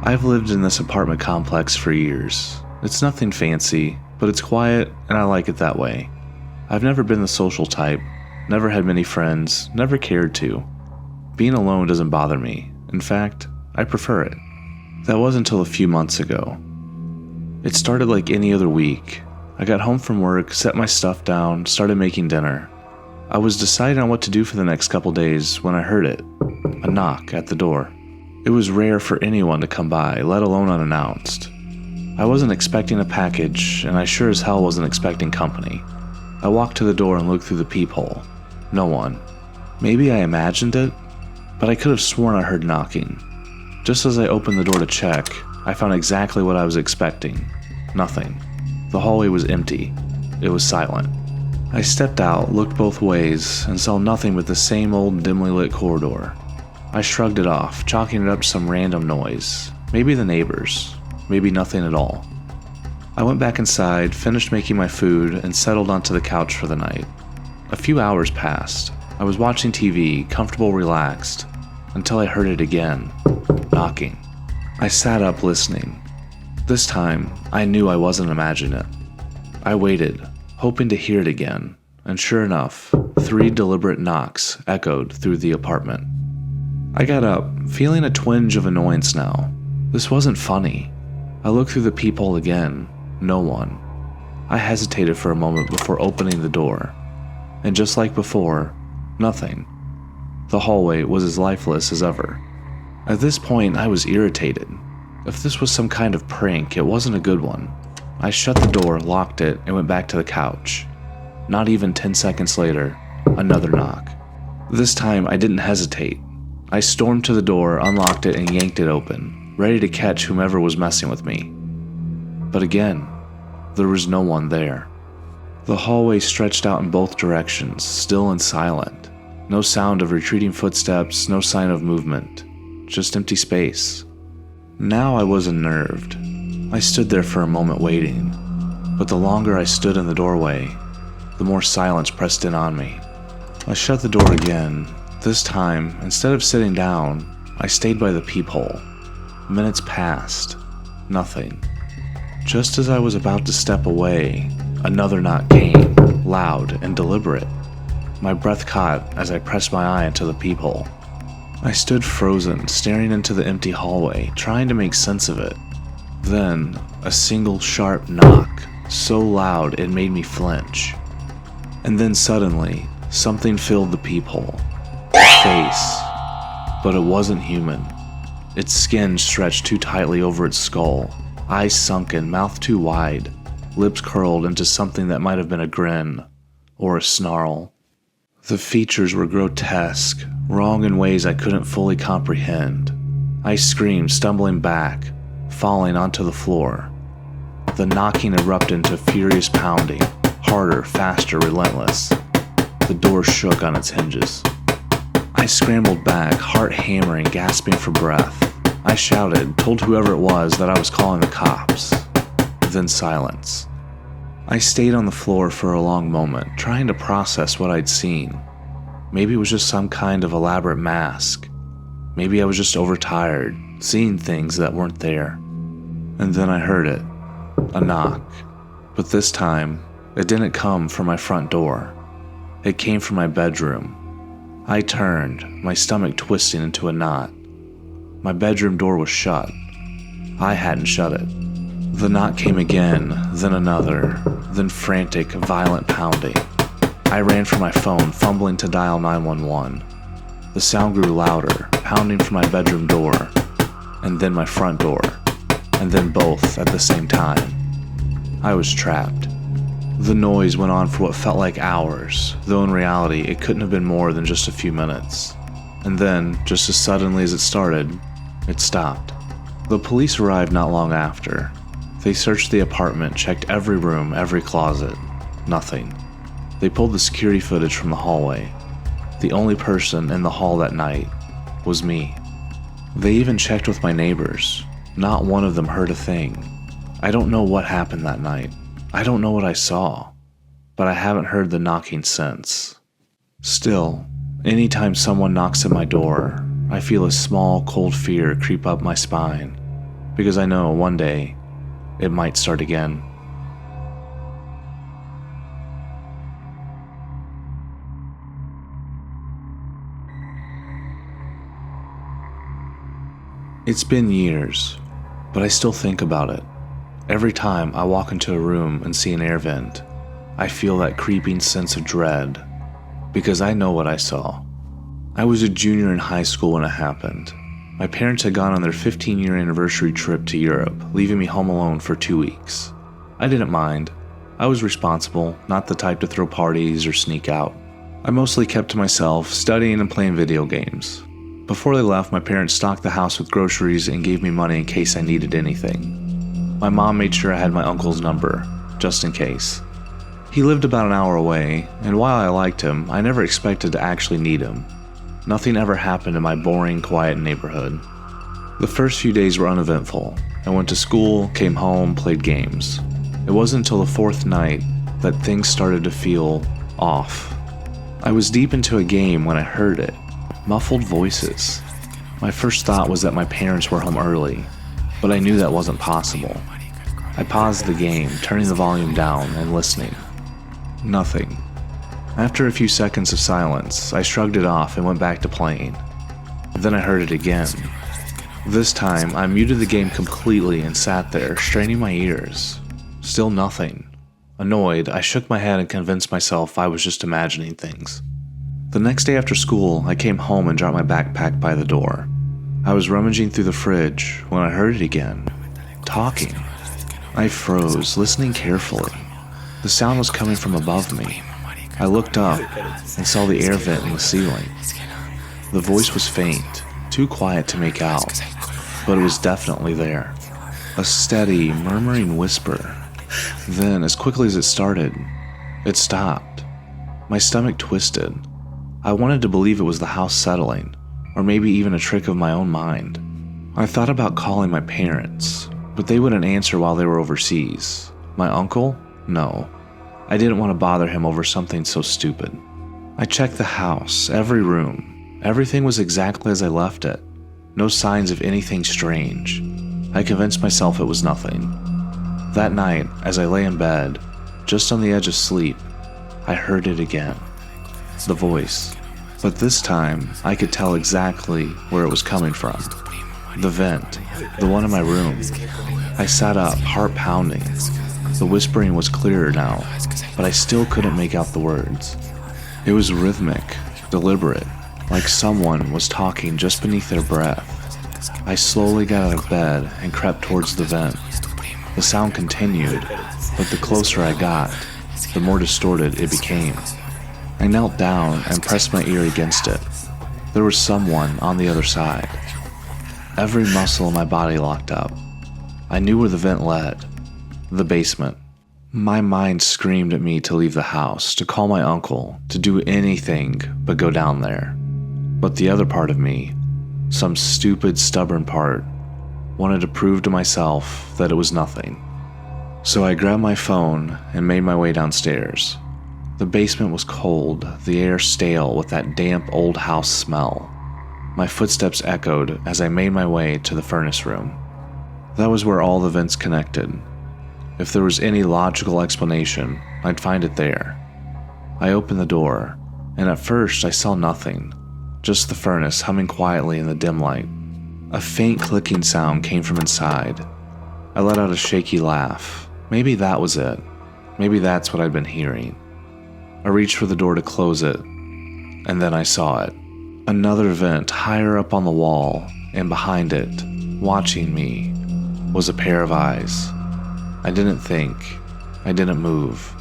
I've lived in this apartment complex for years. It's nothing fancy, but it's quiet and I like it that way. I've never been the social type, never had many friends, never cared to. Being alone doesn't bother me. In fact, I prefer it. That was until a few months ago. It started like any other week. I got home from work, set my stuff down, started making dinner. I was deciding on what to do for the next couple days when I heard it. A knock at the door. It was rare for anyone to come by, let alone unannounced. I wasn't expecting a package, and I sure as hell wasn't expecting company. I walked to the door and looked through the peephole. No one. Maybe I imagined it, but I could have sworn I heard knocking. Just as I opened the door to check, I found exactly what I was expecting. Nothing. The hallway was empty. It was silent. I stepped out, looked both ways, and saw nothing but the same old dimly lit corridor. I shrugged it off, chalking it up to some random noise. Maybe the neighbors. Maybe nothing at all. I went back inside, finished making my food, and settled onto the couch for the night. A few hours passed. I was watching TV, comfortable, relaxed, until I heard it again. Knocking. I sat up listening. This time, I knew I wasn't imagining it. I waited, hoping to hear it again, and sure enough, 3 deliberate knocks echoed through the apartment. I got up, feeling a twinge of annoyance now. This wasn't funny. I looked through the peephole again. No one. I hesitated for a moment before opening the door. And just like before, nothing. The hallway was as lifeless as ever. At this point, I was irritated. If this was some kind of prank, it wasn't a good one. I shut the door, locked it, and went back to the couch. Not even 10 seconds later, another knock. This time, I didn't hesitate. I stormed to the door, unlocked it, and yanked it open, ready to catch whomever was messing with me. But again, there was no one there. The hallway stretched out in both directions, still and silent. No sound of retreating footsteps, no sign of movement. Just empty space. Now I was unnerved. I stood there for a moment waiting, but the longer I stood in the doorway, the more silence pressed in on me. I shut the door again. This time, instead of sitting down, I stayed by the peephole. Minutes passed. Nothing. Just as I was about to step away, another knock came, loud and deliberate. My breath caught as I pressed my eye into the peephole. I stood frozen, staring into the empty hallway, trying to make sense of it. Then, a single sharp knock, so loud it made me flinch. And then suddenly, something filled the peephole. A face. But it wasn't human. Its skin stretched too tightly over its skull, eyes sunken, mouth too wide, lips curled into something that might have been a grin, or a snarl. The features were grotesque, wrong in ways I couldn't fully comprehend. I screamed, stumbling back, falling onto the floor. The knocking erupted into furious pounding, harder, faster, relentless. The door shook on its hinges. I scrambled back, heart hammering, gasping for breath. I shouted, told whoever it was that I was calling the cops. Then silence. I stayed on the floor for a long moment, trying to process what I'd seen. Maybe it was just some kind of elaborate mask. Maybe I was just overtired, seeing things that weren't there. And then I heard it. A knock. But this time, it didn't come from my front door. It came from my bedroom. I turned, my stomach twisting into a knot. My bedroom door was shut. I hadn't shut it. The knock came again, then another, then frantic, violent pounding. I ran for my phone, fumbling to dial 911. The sound grew louder, pounding from my bedroom door, and then my front door, and then both at the same time. I was trapped. The noise went on for what felt like hours, though in reality it couldn't have been more than just a few minutes. And then, just as suddenly as it started, it stopped. The police arrived not long after. They searched the apartment, checked every room, every closet. Nothing. They pulled the security footage from the hallway. The only person in the hall that night was me. They even checked with my neighbors. Not one of them heard a thing. I don't know what happened that night. I don't know what I saw. But I haven't heard the knocking since. Still, anytime someone knocks at my door, I feel a small, cold fear creep up my spine. because I know one day it might start again. It's been years, but I still think about it. Every time I walk into a room and see an air vent, I feel that creeping sense of dread, because I know what I saw. I was a junior in high school when it happened. My parents had gone on their 15-year anniversary trip to Europe, leaving me home alone for 2 weeks. I didn't mind. I was responsible, not the type to throw parties or sneak out. I mostly kept to myself, studying and playing video games. Before they left, my parents stocked the house with groceries and gave me money in case I needed anything. My mom made sure I had my uncle's number, just in case. He lived about an hour away, and while I liked him, I never expected to actually need him. Nothing ever happened in my boring, quiet neighborhood. The first few days were uneventful. I went to school, came home, played games. It wasn't until the fourth night that things started to feel off. I was deep into a game when I heard it. Muffled voices. My first thought was that my parents were home early, but I knew that wasn't possible. I paused the game, turning the volume down and listening. Nothing. After a few seconds of silence, I shrugged it off and went back to playing. Then I heard it again. This time, I muted the game completely and sat there, straining my ears. Still nothing. Annoyed, I shook my head and convinced myself I was just imagining things. The next day after school, I came home and dropped my backpack by the door. I was rummaging through the fridge when I heard it again. Talking. I froze, listening carefully. The sound was coming from above me. I looked up and saw the air vent in the ceiling. The voice was faint, too quiet to make out, but it was definitely there. A steady, murmuring whisper. Then, as quickly as it started, it stopped. My stomach twisted. I wanted to believe it was the house settling, or maybe even a trick of my own mind. I thought about calling my parents, but they wouldn't answer while they were overseas. My uncle? No. I didn't want to bother him over something so stupid. I checked the house, every room. Everything was exactly as I left it. No signs of anything strange. I convinced myself it was nothing. That night, as I lay in bed, just on the edge of sleep, I heard it again. The voice. But this time, I could tell exactly where it was coming from. The vent. The one in my room. I sat up, heart pounding. The whispering was clearer now, but I still couldn't make out the words. It was rhythmic, deliberate, like someone was talking just beneath their breath. I slowly got out of bed and crept towards the vent. The sound continued, but the closer I got, the more distorted it became. I knelt down and pressed my ear against it. There was someone on the other side. Every muscle in my body locked up. I knew where the vent led. The basement. My mind screamed at me to leave the house, to call my uncle, to do anything but go down there. But the other part of me, some stupid, stubborn part, wanted to prove to myself that it was nothing. So I grabbed my phone and made my way downstairs. The basement was cold, the air stale with that damp old house smell. My footsteps echoed as I made my way to the furnace room. That was where all the vents connected. If there was any logical explanation, I'd find it there. I opened the door, and at first I saw nothing, just the furnace humming quietly in the dim light. A faint clicking sound came from inside. I let out a shaky laugh. Maybe that was it. Maybe that's what I'd been hearing. I reached for the door to close it, and then I saw it. Another vent higher up on the wall, and behind it, watching me, was a pair of eyes. I didn't think. I didn't move.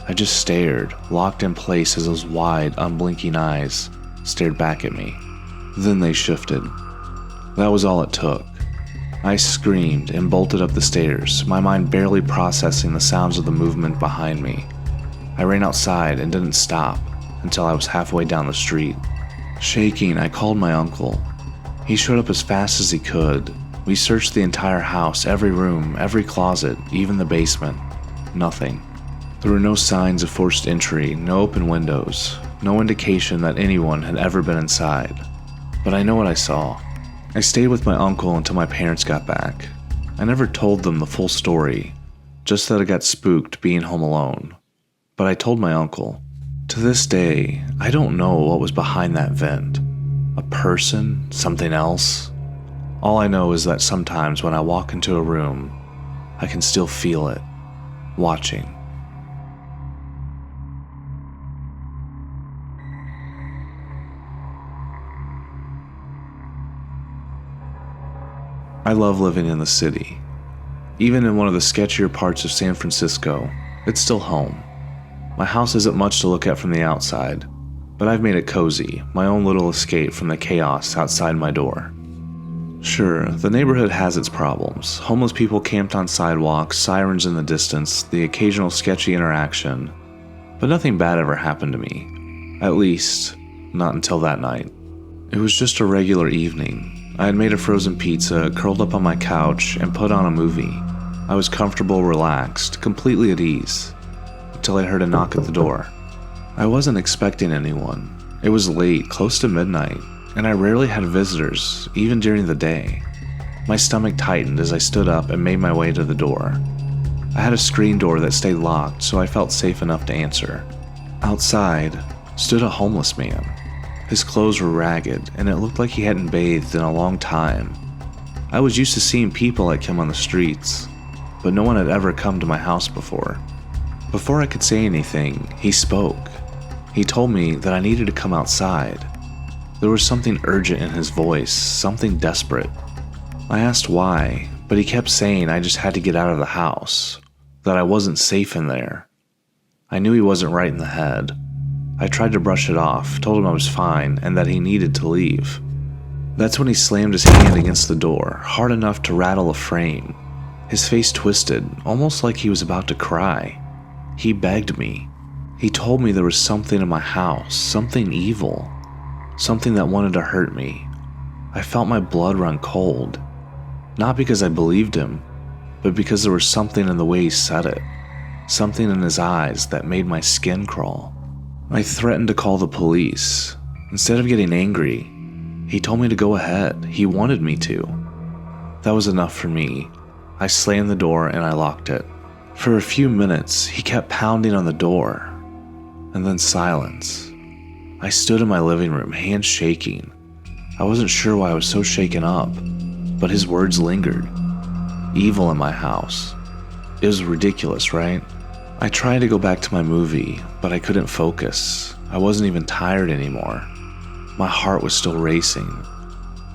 I just stared, locked in place as those wide, unblinking eyes stared back at me. Then they shifted. That was all it took. I screamed and bolted up the stairs, my mind barely processing the sounds of the movement behind me. I ran outside and didn't stop until I was halfway down the street. Shaking, I called my uncle. He showed up as fast as he could. We searched the entire house, every room, every closet, even the basement. Nothing. There were no signs of forced entry, no open windows, no indication that anyone had ever been inside. But I know what I saw. I stayed with my uncle until my parents got back. I never told them the full story, just that I got spooked being home alone. But I told my uncle. To this day, I don't know what was behind that vent. A person? Something else? All I know is that sometimes when I walk into a room, I can still feel it, watching. I love living in the city. Even in one of the sketchier parts of San Francisco, it's still home. My house isn't much to look at from the outside, but I've made it cozy, my own little escape from the chaos outside my door. Sure, the neighborhood has its problems. Homeless people camped on sidewalks, sirens in the distance, the occasional sketchy interaction. But nothing bad ever happened to me. At least, not until that night. It was just a regular evening. I had made a frozen pizza, curled up on my couch, and put on a movie. I was comfortable, relaxed, completely at ease, until I heard a knock at the door. I wasn't expecting anyone. It was late, close to midnight, and I rarely had visitors, even during the day. My stomach tightened as I stood up and made my way to the door. I had a screen door that stayed locked, so I felt safe enough to answer. Outside stood a homeless man. His clothes were ragged, and it looked like he hadn't bathed in a long time. I was used to seeing people like him on the streets, but no one had ever come to my house before. Before I could say anything, he spoke. He told me that I needed to come outside. There was something urgent in his voice, something desperate. I asked why, but he kept saying I just had to get out of the house, that I wasn't safe in there. I knew he wasn't right in the head. I tried to brush it off, told him I was fine, and that he needed to leave. That's when he slammed his hand against the door, hard enough to rattle a frame. His face twisted, almost like he was about to cry. He begged me. He told me there was something in my house, something evil, something that wanted to hurt me. I felt my blood run cold. Not because I believed him, but because there was something in the way he said it, something in his eyes that made my skin crawl. I threatened to call the police. Instead of getting angry, he told me to go ahead. He wanted me to. That was enough for me. I slammed the door and I locked it. For a few minutes, he kept pounding on the door, and then silence. I stood in my living room, hands shaking. I wasn't sure why I was so shaken up, but his words lingered. Evil in my house. It was ridiculous, right? I tried to go back to my movie, but I couldn't focus. I wasn't even tired anymore. My heart was still racing.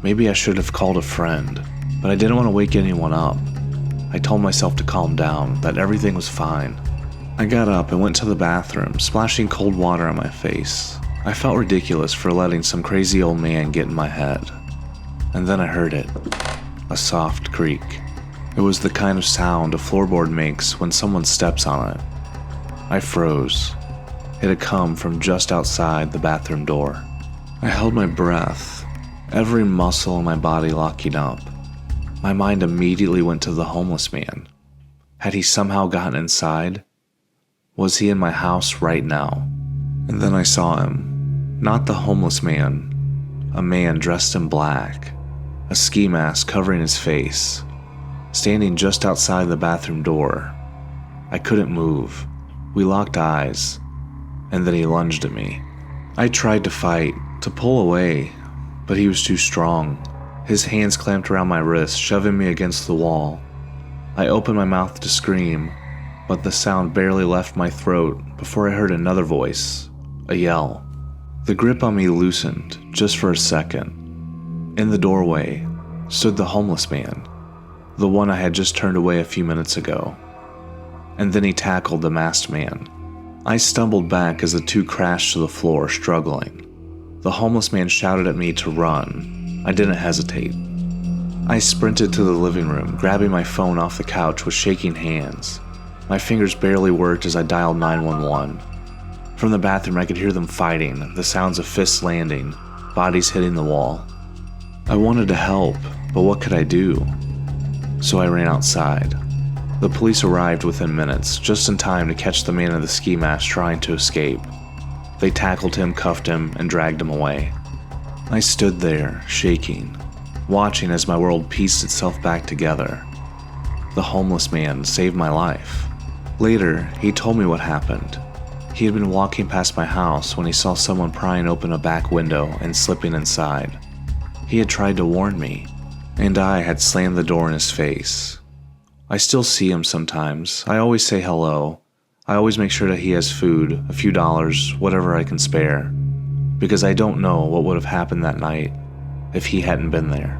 Maybe I should have called a friend, but I didn't want to wake anyone up. I told myself to calm down, that everything was fine. I got up and went to the bathroom, splashing cold water on my face. I felt ridiculous for letting some crazy old man get in my head. And then I heard it. A soft creak. It was the kind of sound a floorboard makes when someone steps on it. I froze. It had come from just outside the bathroom door. I held my breath, every muscle in my body locking up. My mind immediately went to the homeless man. Had he somehow gotten inside? Was he in my house right now? And then I saw him. Not the homeless man. A man dressed in black. A ski mask covering his face. Standing just outside the bathroom door. I couldn't move. We locked eyes. And then he lunged at me. I tried to fight, to pull away, but he was too strong. His hands clamped around my wrist, shoving me against the wall. I opened my mouth to scream, but the sound barely left my throat before I heard another voice, a yell. The grip on me loosened, just for a second. In the doorway stood the homeless man, the one I had just turned away a few minutes ago. And then he tackled the masked man. I stumbled back as the two crashed to the floor, struggling. The homeless man shouted at me to run. I didn't hesitate. I sprinted to the living room, grabbing my phone off the couch with shaking hands. My fingers barely worked as I dialed 911. From the bathroom, I could hear them fighting, the sounds of fists landing, bodies hitting the wall. I wanted to help, but what could I do? So I ran outside. The police arrived within minutes, just in time to catch the man in the ski mask trying to escape. They tackled him, cuffed him, and dragged him away. I stood there, shaking, watching as my world pieced itself back together. The homeless man saved my life. Later, he told me what happened. He had been walking past my house when he saw someone prying open a back window and slipping inside. He had tried to warn me, and I had slammed the door in his face. I still see him sometimes. I always say hello. I always make sure that he has food, a few dollars, whatever I can spare, because I don't know what would have happened that night if he hadn't been there.